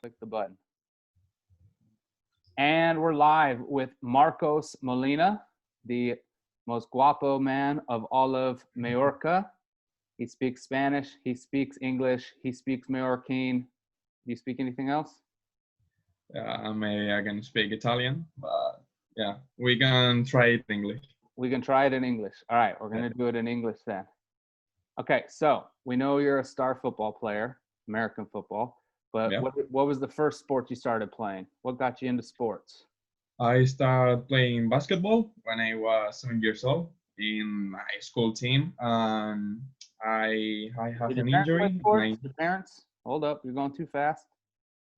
Click the button. And we're live with Marcos Molina, the most guapo man of all of Mallorca. He speaks Spanish, he speaks English, he speaks Mallorquin. Do you speak anything else? Maybe I can speak Italian, but yeah, we can try it in English. We can try it in English. All right, we're going to do it in English then. Okay, so we know you're a star football player, American football. But Yeah. what was the first sport you started playing? What got you into sports? I started playing basketball when I was 7 years old in my school team, and I have Did your an parents play injury. sports? Your parents? Hold up, you're going too fast.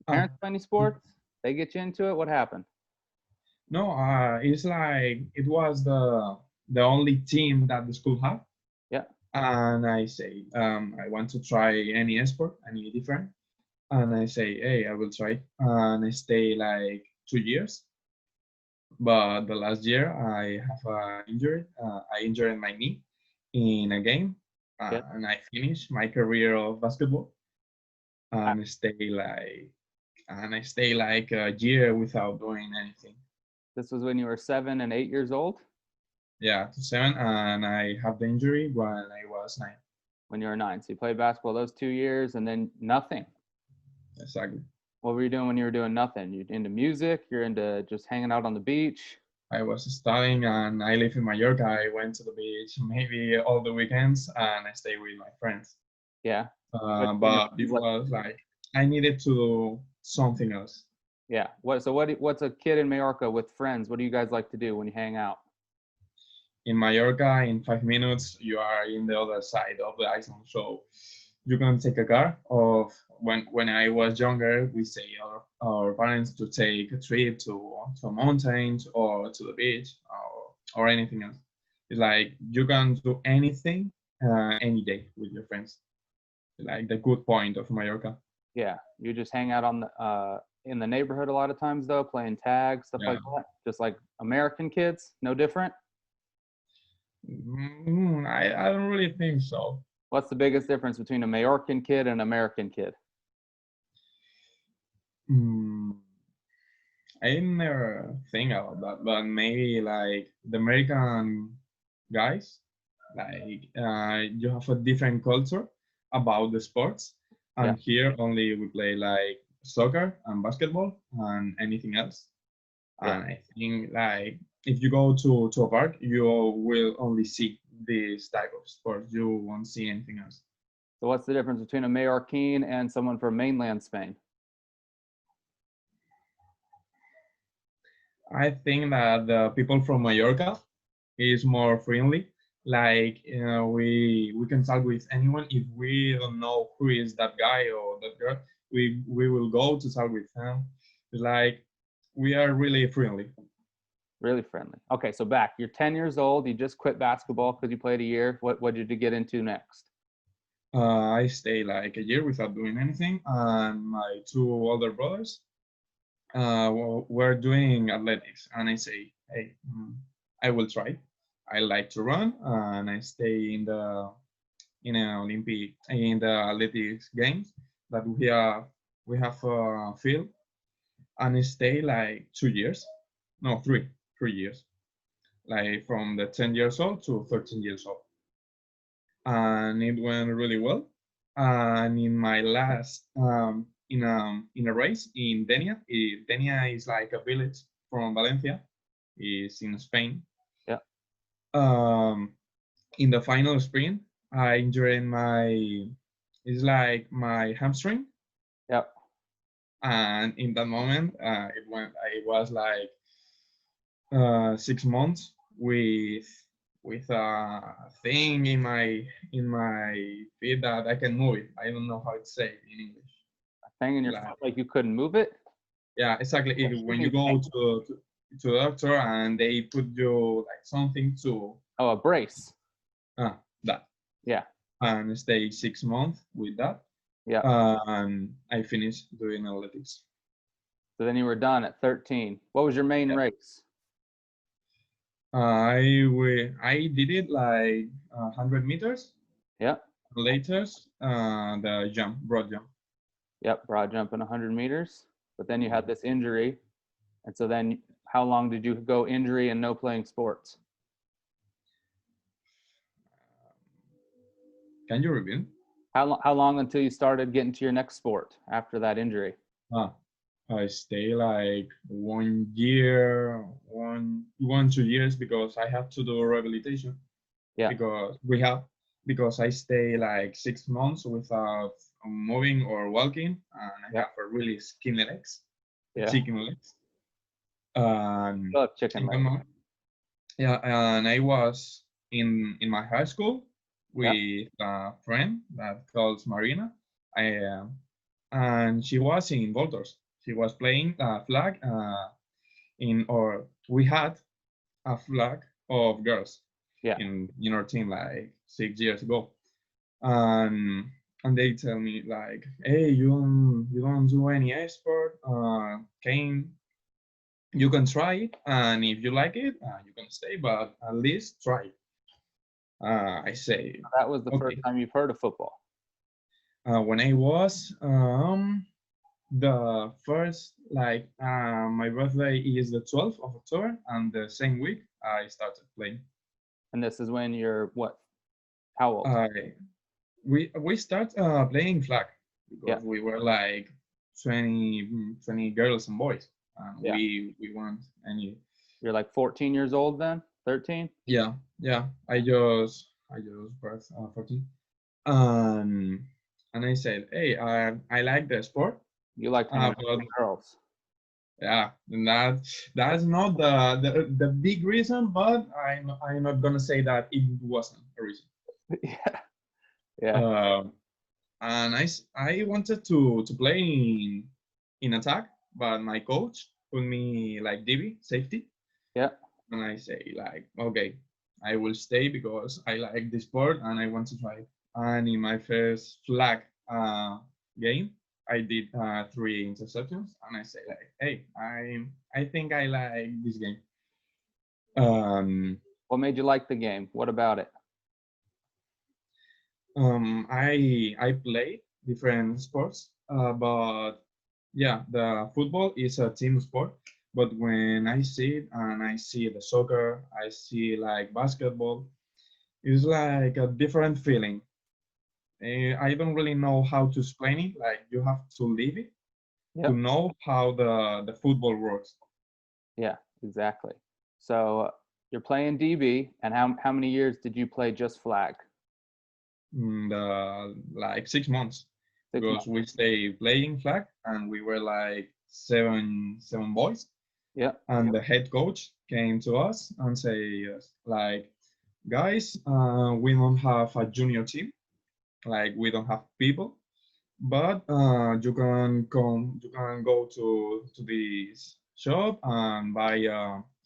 Your parents play any sports? They get you into it? What happened? No, it's like it was the only team that the school had. Yeah. And I say, I want to try any sport, any different. And I say, hey, I will try. And I stay like 2 years. But the last year I have injured. I injured my knee in a game, and I finished my career of basketball. And I stay like a year without doing anything. This was when you were 7 and 8 years old? Yeah, to 7, and I have the injury when I was 9. When you were 9. So you played basketball those 2 years and then nothing. Exactly. What were you doing when you were doing nothing? You into music? You're into just hanging out on the beach? I was studying and I live in Mallorca. I went to the beach maybe all the weekends and I stay with my friends. Yeah. But it was like I needed to do something else. Yeah. What's a kid in Mallorca with friends? What do you guys like to do when you hang out? In Mallorca, in 5 minutes, you are in the other side of the island. So you can take a car. Of when I was younger, we say our parents to take a trip to a mountain or to the beach or anything else. It's like you can do anything any day with your friends. Like the good point of Mallorca. Yeah, you just hang out on the in the neighborhood a lot of times though, playing tag, stuff like that. Just like American kids, no different. I don't really think so. What's the biggest difference between a Mallorcan kid and an American kid? I never think about that, but maybe like the American guys, like you have a different culture about the sports, and here only we play like soccer and basketball and anything else. And I think like if you go to a park, you will only see this type of sports. You won't see anything else. So what's the difference between a Mallorquin and someone from mainland Spain? I think that the people from Mallorca is more friendly. Like we can talk with anyone. If we don't know who is that guy or that girl, we will go to talk with them. It's like we are really friendly. Really friendly. Okay, so back. You're 10 years old. You just quit basketball because you played a year. What did you get into next? I stayed like a year without doing anything, and my 2 older brothers were doing athletics, and I say, hey, I will try. I like to run, and I stay in the athletics games that we have a field, and I stay like 2 years, no 3 years, like from the 10 years old to 13 years old, and it went really well. And in my last in a race in Denia. Denia is like a village from Valencia. It's in Spain. Yeah. In the final sprint, I injured it's like my hamstring. Yep. And in that moment, it was like 6 months with a thing in my feet that I can move it. I don't know how to say it in English. A thing in your foot, like you couldn't move it? Yeah, exactly. When you go to the doctor and they put you like something to a brace. That. Yeah. And stay 6 months with that. Yeah. And I finished doing athletics. So then you were done at 13. What was your main race? I did it like 100 meters. Yeah. Later, the broad jump. Yep, broad jumping 100 meters. But then you had this injury. And so then how long did you go injury and no playing sports? Can you repeat? How long until you started getting to your next sport after that injury? Ah, I stay like 1 year, 2 years because I have to do rehabilitation Yeah, because I stay like 6 months without moving or walking, and I yeah, have a really skinny legs, yeah. chicken legs. And Still have chicken in legs. yeah, and I was in my high school Yeah, with a friend that calls Marina. I and she was in Voltors. She was playing a flag or we had a flag of girls yeah. in our team like 6 years ago. And they tell me like, hey, you don't do any sport. You can try it, and if you like it, you can stay, but at least try it. I say, That was the first okay. time you've heard of football. When I was the first, like, my birthday is the 12th of October, and the same week I started playing. And this is when you're what? How old? We start playing flag Yeah, because we were like 20 girls and boys, and yeah. we want any. You're like 14 years old then? 13? Yeah. I just birth 14, and I said, hey, I like the sport, You liked hanging out with but the girls. yeah, and that's not the big reason, but I'm not gonna say that it wasn't a reason. Yeah, yeah, Um, and I wanted to play in attack, but my coach put me like DB safety, yeah. and I say like, okay, I will stay because I like the sport and I want to try it. And in my first flag game, I did 3 interceptions, and I say like, hey, I think I like this game. Um, What made you like the game? What about it? I play different sports, but yeah, the football is a team sport. But when I see it and I see the soccer, I see like basketball, it's like a different feeling. I don't really know how to explain it. Like you have to live it to Yep. know how the football works. Yeah, exactly. So you're playing DB, and how many years did you play just flag? Like 6 months, 6 months. because we stay playing flag and we were like seven boys, Yep. and the head coach came to us and say like, guys, we don't have a junior team, like we don't have people, but you can go to this shop and buy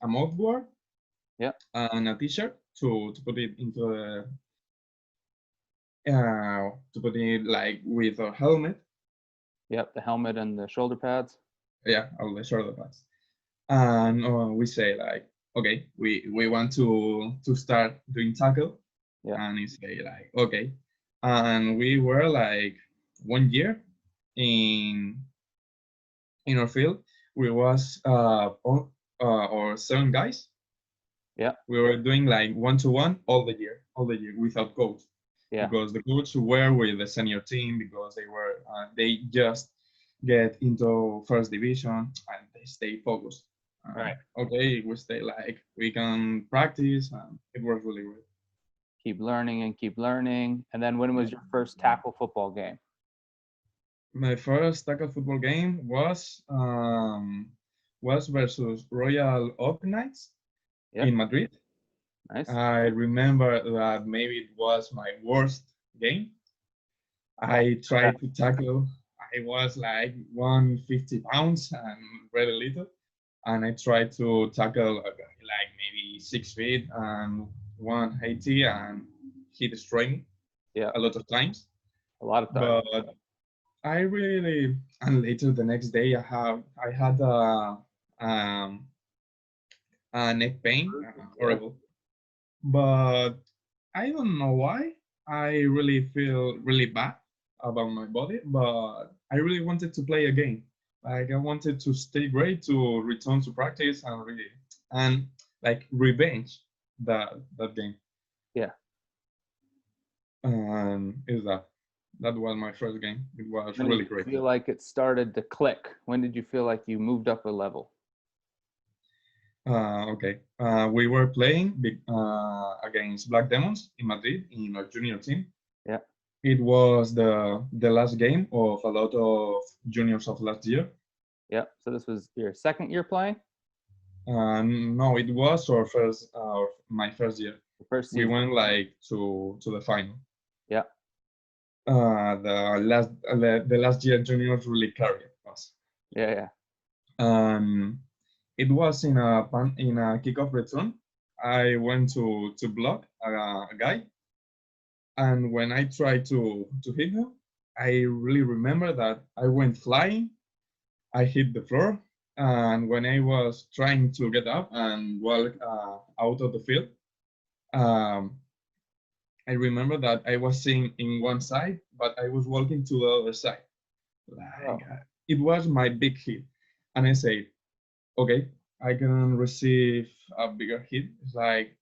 a mouthguard Yep. and a t-shirt to put it into the to put it like with a helmet. Yep. The helmet and the shoulder pads. Yeah, all the shoulder pads. And we say like, okay, we want to start doing tackle, Yeah. and he say like, okay, and we were like 1 year in our field. We was or 7 guys. Yeah. We were doing like 1-to-1 all the year without coach, Yeah. because the coach were with the senior team because they just get into first division and they stay focused. Right. Okay, we stay like we can practice, and it was really great. Keep learning and keep learning. And then when was your first tackle football game? My first tackle football game was versus Royal Oak Knights Yep. in Madrid. Nice. I remember that maybe it was my worst game. Why? I tried to tackle. I was like 150 pounds and very little, and I tried to tackle a guy like maybe 6 feet and 180, and he destroyed me Yeah. a lot of times. A lot of times. But I really, and later the next day I had a neck pain, Yeah. horrible. But I don't know why. I really feel really bad about my body, but I really wanted to play again. Like I wanted to stay great to return to practice and like revenge that game. Yeah. And is that was my first game. It was When did really you great. feel like it started to click? When did you feel like you moved up a level? Okay. We were playing against Black Demons in Madrid in our junior team. Yeah. It was the last game of a lot of juniors of last year. Yeah. So this was your second year playing? No, it was my first year. The first We season. went like to the final. Yeah. The last year juniors really carried us. Yeah. Yeah. It was in a kickoff return. I went to block a guy, and when I tried to hit him, I really remember that I went flying. I hit the floor, and when I was trying to get up and walk out of the field, um, I remember that I was sitting in one side, but I was walking to the other side. Like it was my big hit, and I said, "Okay, I can receive a bigger hit." It's like,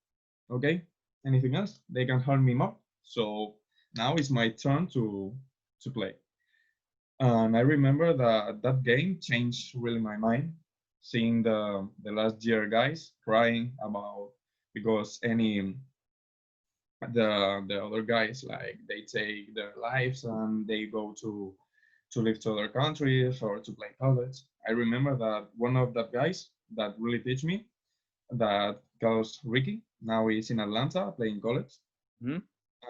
okay, anything else? They can hurt me more. So now it's my turn to play. And I remember that that game changed really my mind, seeing the last year guys crying about because the other guys like they take their lives and they go to live to other countries or to play college. I remember that one of the guys that really teach me that calls Ricky. Now he's in Atlanta playing college. Mm-hmm.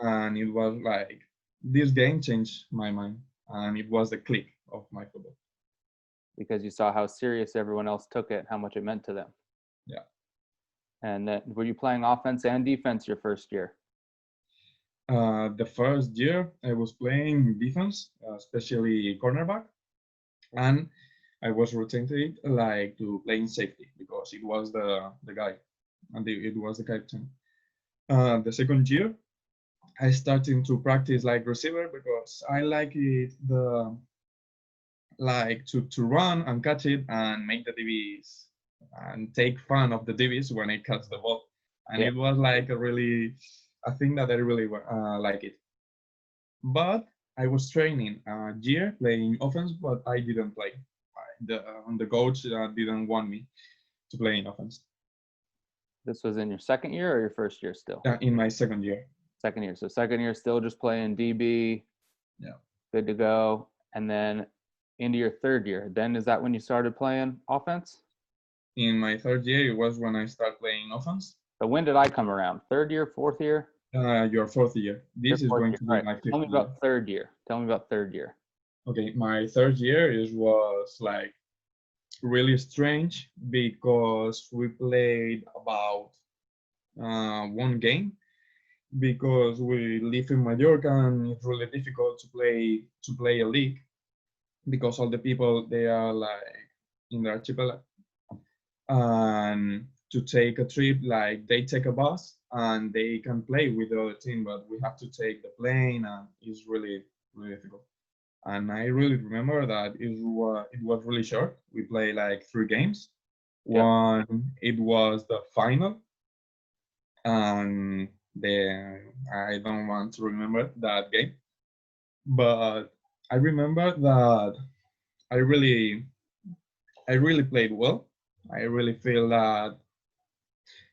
And it was like this game changed my mind and it was the click of my football. Because you saw how serious everyone else took it, how much it meant to them. Yeah. And then were you playing offense and defense your first year? The first year I was playing defense, especially cornerback, and I was rotated like to playing safety because it was the guy and it was the captain. The second year I started to practice like receiver because I like it the like to run and catch it and make the DBs and take fun of the DBs when I catch the ball. And Yeah. it was like I think that I really like it. But I was training a year playing offense, but I didn't play. The coach didn't want me to play in offense. This was in your second year or your first year still? In my second year. Second year. So second year still just playing DB. Yeah. Good to go. And then into your third year. Then is that when you started playing offense? In my third year, it was when I started playing offense. So when did I come around? Third year, fourth year? Your fourth year. This is going to be my fifth year. Tell me about third year. Tell me about third year. Okay, my third year was like really strange because we played about one game because we live in Mallorca and it's really difficult to play a league because all the people they are like in the archipelago and to take a trip like they take a bus and they can play with the other team but we have to take the plane and it's really difficult. And I really remember that it was really short. We played like 3 games. Yep. One, it was the final, and I don't want to remember that game, but I remember that I really played well. I really feel that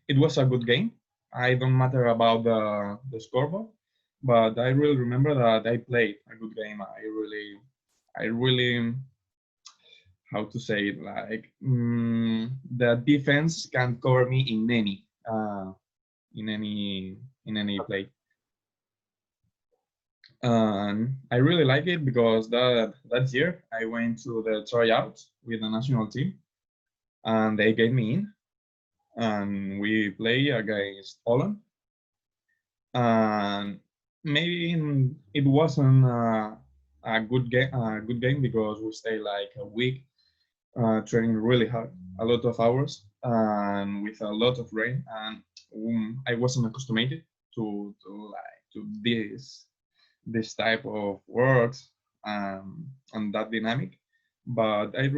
it was a good game. I don't matter about the scoreboard, but I really remember that I played a good game. I really how to say it like the defense can cover me in any play. And I really like it because that year I went to the tryouts with the national team and they gave me in and we play against Holland. And maybe it wasn't a good game because we stayed like a week training really hard, a lot of hours, and with a lot of rain. And I wasn't accustomed to this type of works. and that dynamic. But I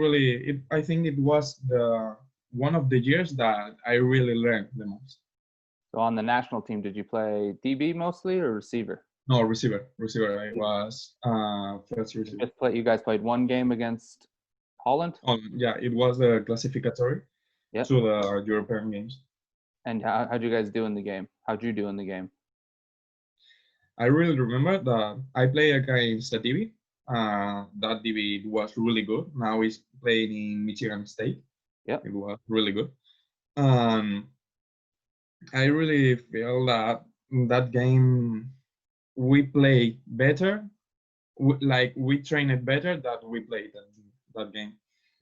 think it was the one of the years that I really learned the most. So on the national team, did you play DB mostly or receiver? No, receiver. Receiver. I was first receiver. You guys played one game against Holland? Yeah, it was the classificatory Yep. to the European Games. And how'd you guys do in the game? How'd you do in the game? I really remember that I played against a DB. That DB was really good. Now he's playing in Michigan State. Yep. It was really good. I really feel that in that game we played better. Like we trained better that we played that game.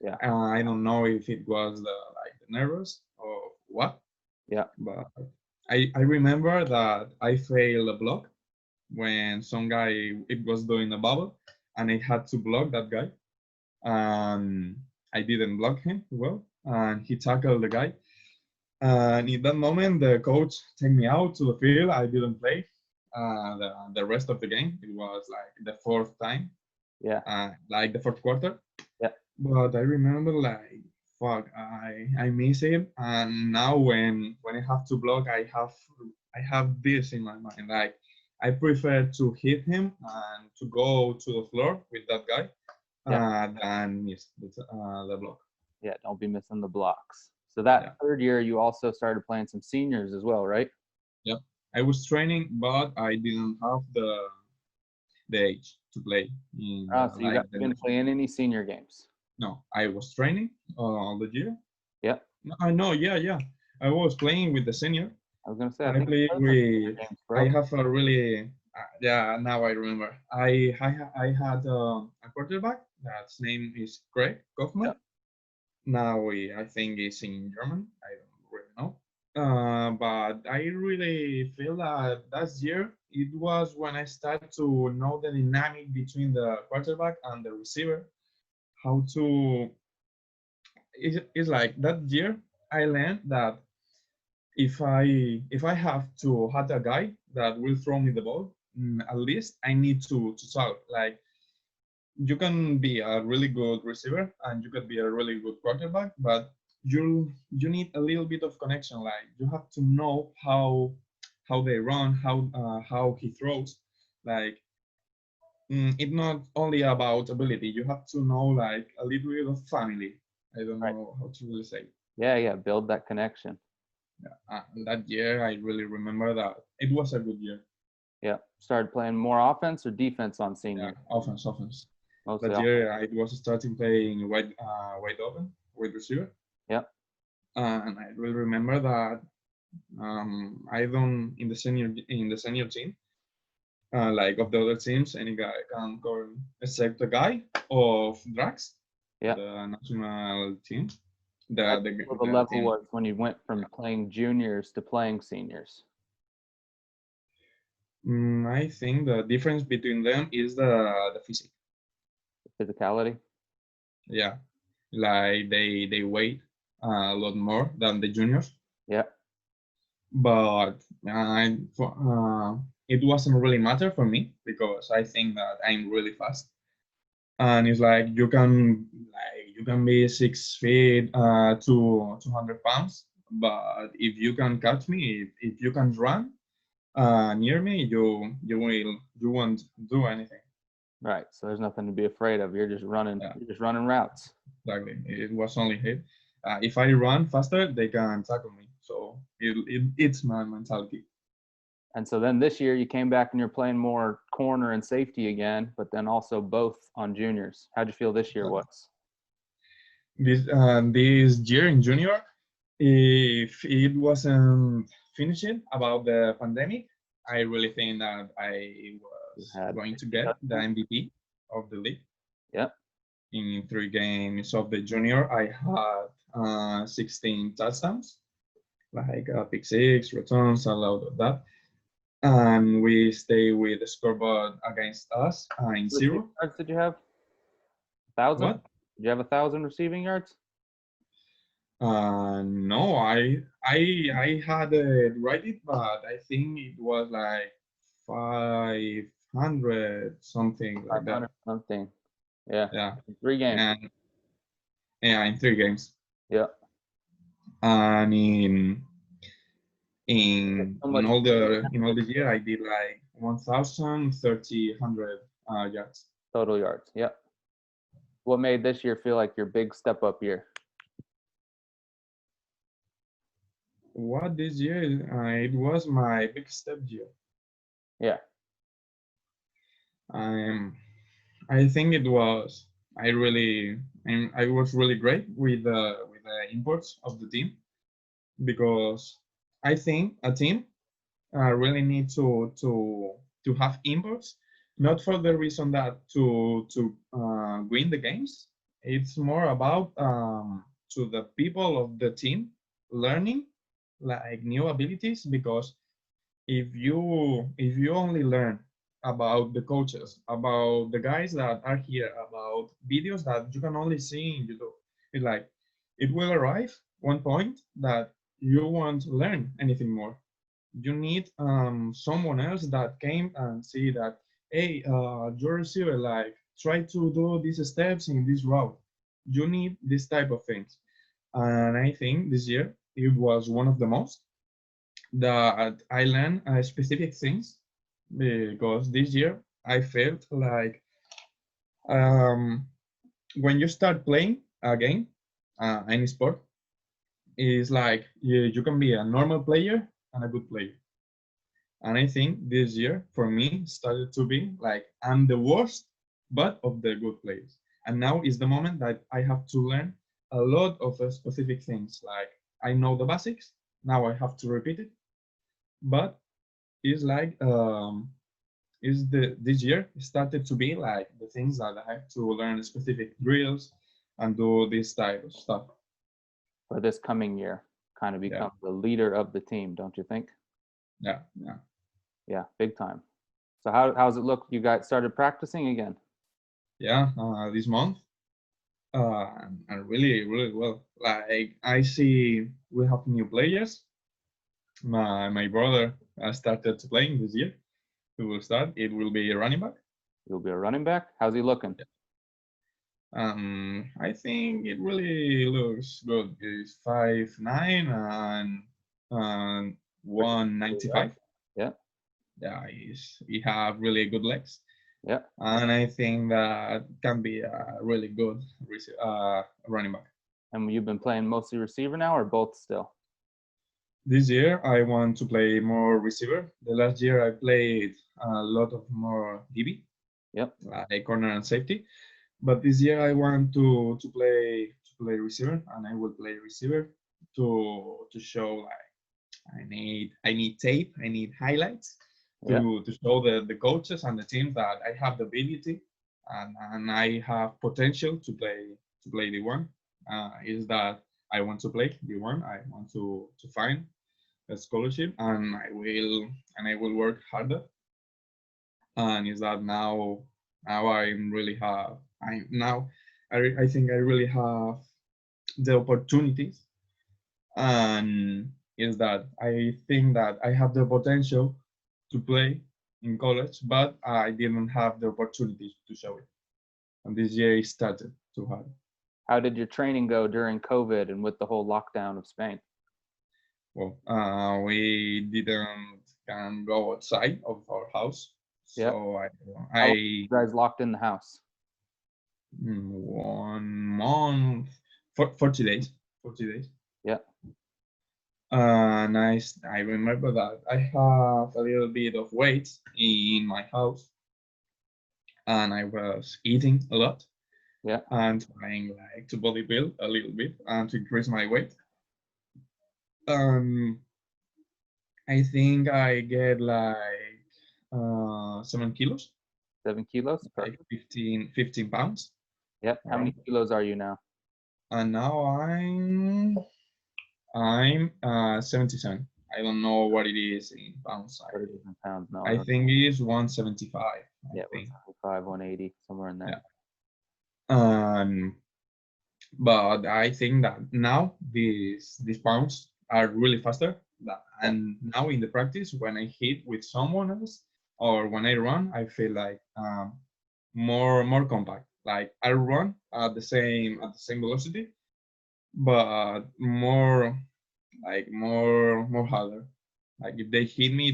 Yeah. I don't know if it was the nervous or what. Yeah. But I remember that I failed a block when some guy it was doing a bubble, and I had to block that guy. I didn't block him well, and he tackled the guy. And in that moment, the coach took me out to the field. I didn't play the rest of the game. It was like the fourth time. Yeah. Like the fourth quarter. Yeah. But I remember like, fuck, I miss him. And now when I have to block, I have this in my mind. Like I prefer to hit him and to go to the floor with that guy than miss the block. Yeah, don't be missing the blocks. So that third year, you also started playing some seniors as well, right? Yep. I was training, but I didn't have the age to play. So you didn't play in any senior games? No, I was training all the year. Yep. No, I know, yeah. I was playing with the senior. I was gonna say, I played with. I have a really. Now I remember. I had a quarterback. That's name is Greg Kaufman. Yep. Now I think he's in German. I don't really know. But I really feel that year it was when I started to know the dynamic between the quarterback and the receiver. How to. It's like that year I learned that if I have to have a guy that will throw me the ball, at least I need to talk. Like you can be a really good receiver and you can be a really good quarterback, but you need a little bit of connection. Like you have to know how they run, how he throws. Like it's not only about ability. You have to know like a little bit of family. I don't know how to really say. Yeah. Build that connection. Yeah, that year I really remember that it was a good year. Yeah, started playing more offense or defense on senior. Yeah, offense. Mostly that year I was starting playing wide open, wide receiver. Yeah. And I really remember that I don't in the senior team, like of the other teams, any guy can go except the guy of Drax, the national team. The level was when you went from playing juniors to playing seniors. I think the difference between them is the physique. Physicality. Yeah, like they weigh a lot more than the juniors. Yeah. But it wasn't really matter for me because I think that I'm really fast. And it's like you can be 6 feet to 200 pounds, but if you can catch me, if you can run near me, you won't do anything. Right. So there's nothing to be afraid of. You're just running. Yeah. You're just running routes. Exactly. It was only hit. If I run faster, they can tackle me. So it's my mentality. And so then this year you came back and you're playing more corner and safety again, but then also both on juniors. How'd you feel this year was? This year in junior, if it wasn't finishing about the pandemic, I really think that I was going to get the MVP of the league. Yeah. In 3 games of the junior, I had 16 touchdowns, like pick 6, returns, a lot of that. And we stay with the scoreboard against us in 0. Yards did you have? 1,000? What? Did you have 1,000 receiving yards? No, I had it right, but I think it was like 500 500 something like that. 500 something. Yeah. Yeah, 3 games. and yeah, in 3 games. Yeah. And So in much all the year, I did like 1,300 yards. total yards. Yeah. What made this year feel like your big step up year? What this year? It was my big step year. Yeah. I think it was. I was really great with the imports of the team, because I think a team really need to have imports, not for the reason that to win the games. It's more about to the people of the team learning like new abilities, because if you only learn about the coaches, about the guys that are here, about videos that you can only see in YouTube, it's like it will arrive one point that you won't learn anything more. You need someone else that came and see that, hey, your receiver, like, try to do these steps in this route. You need this type of things. And I think this year it was one of the most that I learned specific things, because this year I felt like um, when you start playing a game, any sport, is like you can be a normal player and a good player. And I think this year for me started to be like I'm the worst, but of the good players. And now is the moment that I have to learn a lot of specific things. Like I know the basics, now I have to repeat it. But it's like is the this year started to be like the things that I have to learn specific drills and do this type of stuff. For this coming year, kind of Yeah, become the leader of the team, don't you think? yeah, yeah. Yeah, big time. So how's it look? You guys started practicing again? Yeah, this month, and really, really well. Like I see, we have new players. My brother started playing this year. He will start. It will be a running back. You'll be a running back. How's he looking? I think it really looks good. He's 5'9" and Pretty 195. Yeah, Yeah, he have really good legs, yeah. and I think that can be a really good running back. And you've been playing mostly receiver now, or both still? This year I want to play more receiver. The last year I played a lot of more DB, Yep. like corner and safety. But this year I want to play receiver, and I will play receiver to show like I need tape, I need highlights Yeah. to show the coaches and the team that I have the ability, and I have potential to play the one. Is that I want to play the one. I want to find a scholarship, and I will work harder. And is that now I'm really have I now I think I really have the opportunities, and is that I think that I have the potential to play in college, but I didn't have the opportunity to show it. And this year it started to happen. How did your training go during COVID and with the whole lockdown of Spain? Well, we didn't can go outside of our house, Yeah. so How long were I you guys locked in the house? 1 month, 40 days, 40 days. Yeah. And I remember that I have a little bit of weight in my house, and I was eating a lot Yeah. and trying like to body build a little bit and to increase my weight. Um, I think I get like 7 kilos, 7 kilos. like Perfect. 15 pounds Yep. How many around. kilos are you now? And now I'm 77. I don't know what it is in pounds. 30 different pounds. No, I I don't. think it is 175. I Yeah, think. 175, 180, somewhere in there. Yeah. Um, but I think that now these pounds are really faster. Yeah. And now in the practice, when I hit with someone else, or when I run, I feel like more compact. Like I run at the same velocity, but more harder. Like if they hit me,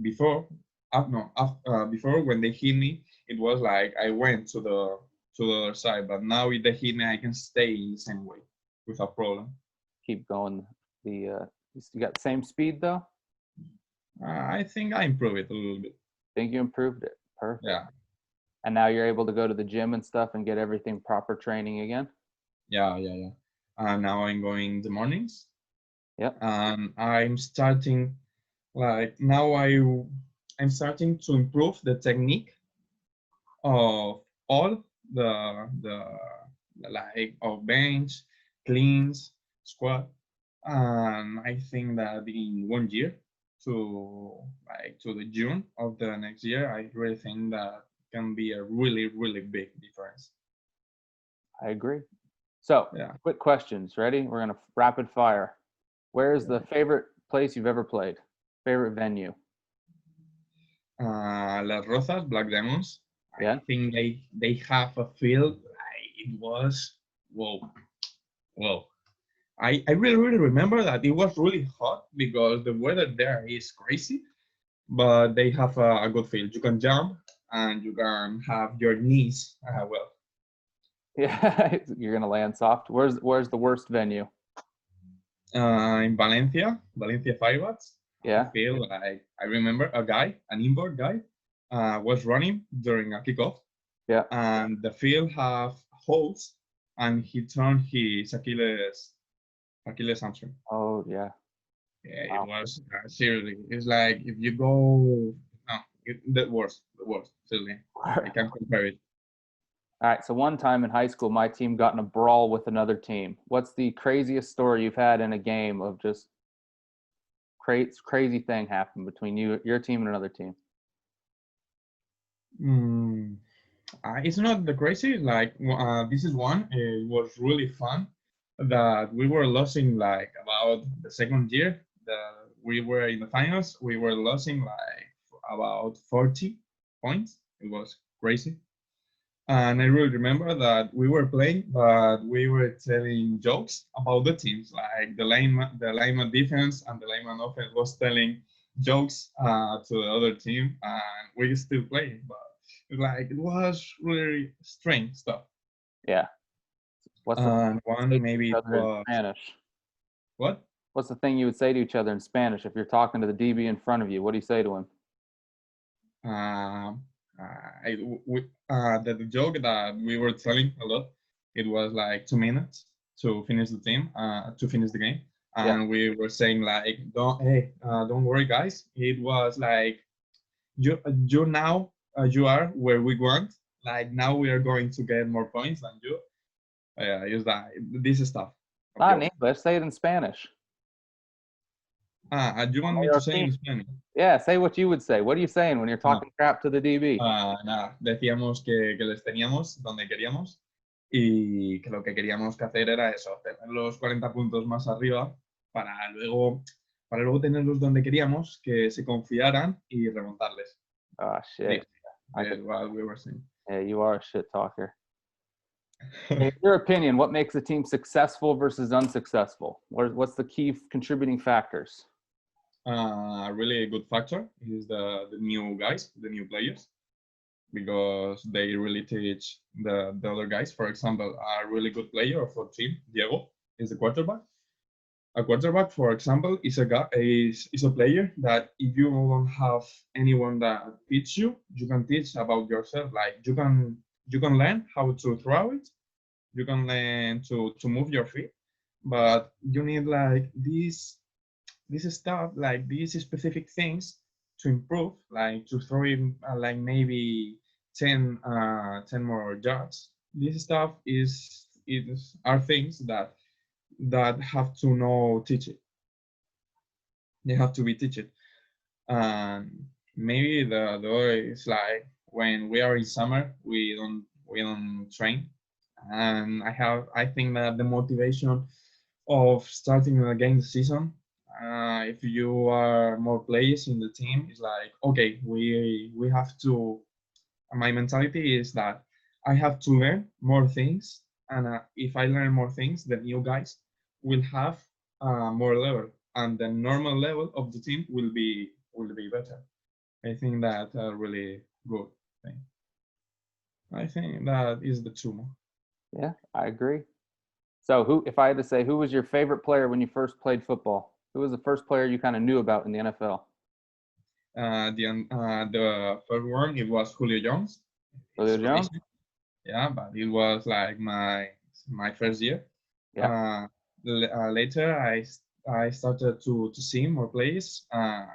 before no before when they hit me, it was like I went to the other side. But now if they hit me, I can stay in the same way without problem. Keep going. You got the same speed though? I think I improved it a little bit. Think you improved it? Perfect. Yeah, And now you're able to go to the gym and stuff and get everything proper training again? yeah. And now I'm going the mornings, Yep. and I'm starting like now I'm starting to improve the technique of all the like of bench, cleans, squat, and I think that in 1 year to the June of the next year, I really think that can be a really big difference. I agree. So, Yeah. quick questions. Ready? We're going to rapid fire. Where is the favorite place you've ever played? Favorite venue? Las Rozas, Black Demons. Yeah. I think they have a field. It was whoa. I really remember that it was really hot because the weather there is crazy, but they have a good field. You can jump and you can have your knees well. Yeah. You're going to land soft. Where's the worst venue? In Valencia Firebats. Yeah. I feel like I remember an inboard guy, was running during a kickoff. Yeah. And the field have holes, and he turned his Achilles hamstring. Oh, yeah. Yeah, Wow. it was seriously. It's like if you go, no, the worst. Seriously, I can't compare it. All right. So one time in high school, my team got in a brawl with another team. What's the craziest story you've had in a game of just crazy thing happened between your team and another team? It's not the crazy. Like this is one. It was really fun. That we were losing like about the second year. We were in the finals. We were losing like about 40 points. It was crazy. And I really remember that we were playing, but we were telling jokes about the teams. Like the lineman defense and the lineman offense was telling jokes to the other team, and we still playing. But it was really strange stuff. Yeah. What's the And one maybe it in was Spanish? what? What's the thing you would say to each other in Spanish if you're talking to the DB in front of you? What do you say to him? The joke that we were telling a lot, it was like 2 minutes to finish the game, and we were saying like, don't worry, guys. It was like you now you are where we want. Like now we are going to get more points than you. Use that this stuff. Not in English. Say it in Spanish. You want me to say in Spanish? Yeah, say what you would say. What are you saying when you're talking crap to the DB? Nada, decíamos que les teníamos donde queríamos y que lo que queríamos que hacer era eso, tener los 40 puntos más arriba para luego tenerlos donde queríamos, que se confiaran y remontarles. Oh, shit. That's what we were saying. Yeah, you are a shit talker. In your opinion, what makes a team successful versus unsuccessful? What's the key contributing factors? Really a good factor is the new guys, the new players, because they really teach the other guys. For example, a really good player of our team, Diego, is the quarterback. A quarterback, for example, is a player that if you don't have anyone that teach you, you can teach about yourself. Like you can learn how to throw it, you can learn to move your feet, but you need like this stuff, like these specific things to improve, like to throw in like maybe 10 more yards. This stuff are things that have to know teach it. They have to be taught. And maybe the other is like when we are in summer, we don't train, and I think that the motivation of starting again the season If you are more players in the team, it's like, okay, we have to. My mentality is that I have to learn more things, and if I learn more things, the new guys will have more level, and the normal level of the team will be better. I think that's a really good thing. I think that is the two. Yeah, I agree. So, if I had to say, who was your favorite player when you first played football? Who was the first player you kind of knew about in the NFL? The first one it was Julio Jones. Julio It's Jones? crazy, yeah, but it was like my first year. Yeah. Later, I started to see more plays. I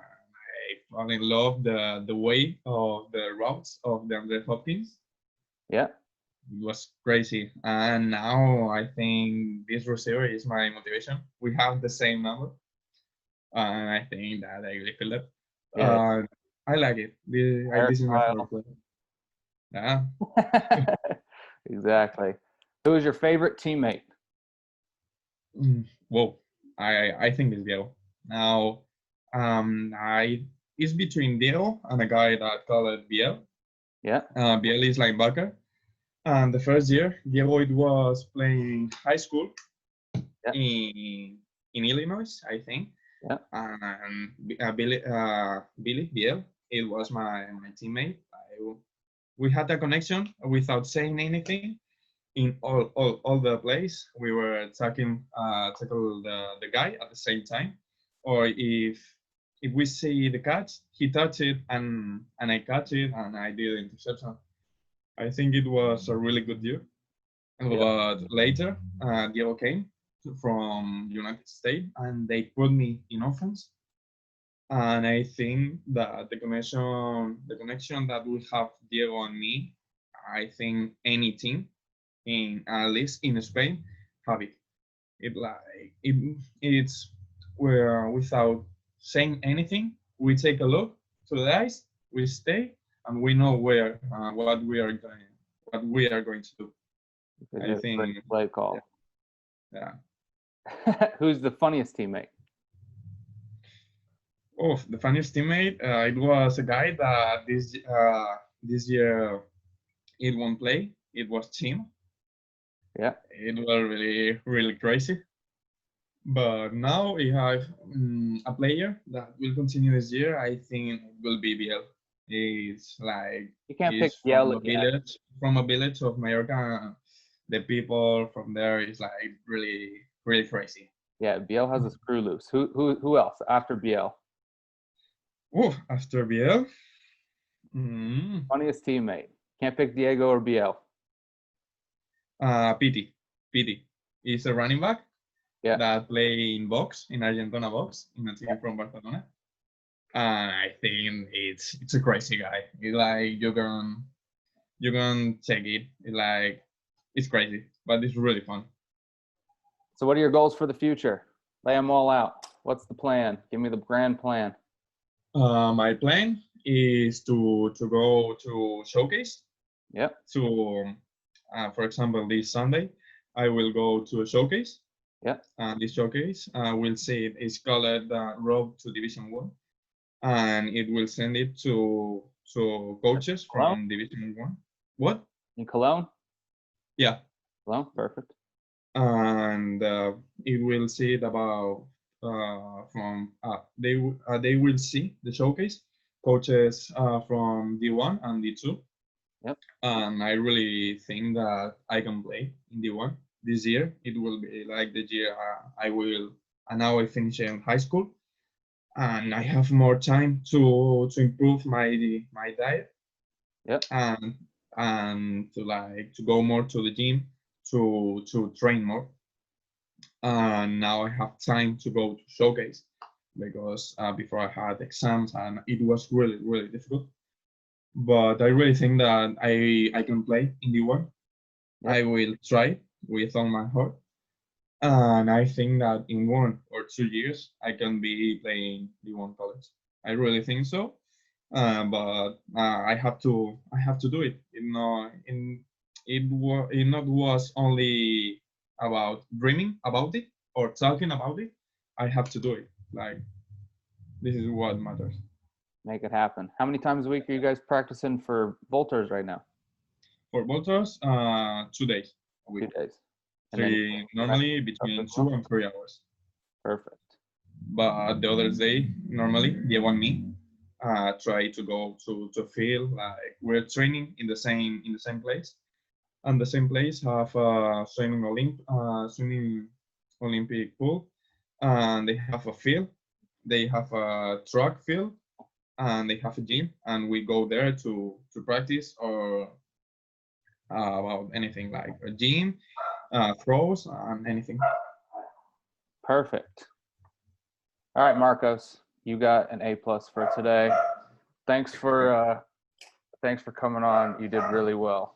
fall in love the way of the routes of the Andre Hopkins. Yeah. It was crazy, and now I think this receiver is my motivation. We have the same number, and I think that I really feel it. Yeah. I like it. This is my favorite Hairstyle. player. Yeah. Exactly. Who is your favorite teammate? Whoa, I think it's Diego. Now, I it's between Diego and a guy that called it Biel. Yeah. Biel is linebacker. And the first year, Diego it was playing high school Yeah. in Illinois, I think. Yeah. And Billy Biel, it was my teammate. We had a connection without saying anything in all the plays. We were tackle the guy at the same time, or if we see the catch, he touched it and I catch it and I did the interception. I think it was a really good year. Yeah. But later, Diego came from United States and they put me in offense. And I think that the connection that we have Diego and me, I think any team in at least in Spain have it. It's where without saying anything, we take a look to the eyes, we stay, and we know where what we are going to do. I Good think, play call. yeah. Who's the funniest teammate? Oh, the funniest teammate. It was a guy that this year it won't play. It was Tim. Yeah. It was really really crazy. But now we have a player that will continue this year. I think it will be Biel. He's like You can't pick he's Yell again. from a village of Mallorca. The people from there is like really really crazy. Yeah, Biel has a screw loose. Who else after Biel? Oh, after Biel, mm, Funniest teammate. Can't pick Diego or Biel. Pity, Pity is a running back Yeah. that play in box in Argentina box in a team Yeah. from Barcelona. And I think it's a crazy guy. It's like you can check it. It's crazy, but it's really fun. So what are your goals for the future? Lay them all out. What's the plan? Give me the grand plan. My plan is to go to showcase. Yep. To, for example, this Sunday, I will go to a showcase. Yep. This showcase, we'll see it's called Road to Division 1. And it will send it to coaches from Division 1. What? In Cologne? Yeah. Cologne, perfect. And it will see it about they will see the showcase coaches from D1 and D2. Yep. And I really think that I can play in D1 this year. It will be like the year I will. And now I finish in high school, and I have more time to improve my diet. Yep. And to go more to the gym to train more. And now I have time to go to showcase because before I had exams and it was really really difficult. But I really think that I can play in D1. Yep. I will try with all my heart. And I think that in 1 or 2 years I can be playing D1 college. I really think so. But I have to do it. It not was only about dreaming about it or talking about it. I have to do it. Like this is what matters. Make it happen. How many times a week are you guys practicing for Voltors right now? For Voltors, 2 days a week. 2 days. And then Three, normally between 2 and 3 hours. Perfect. But the other day, normally Diego and me try to go to field. Like we're training in the same place, and the same place have a swimming Olympic pool, and they have a field. They have a track field, and they have a gym, and we go there to practice or about anything like a gym, throws, and anything. Perfect. All right, Marcos, you got an A+ for today. Thanks for coming on. You did really well.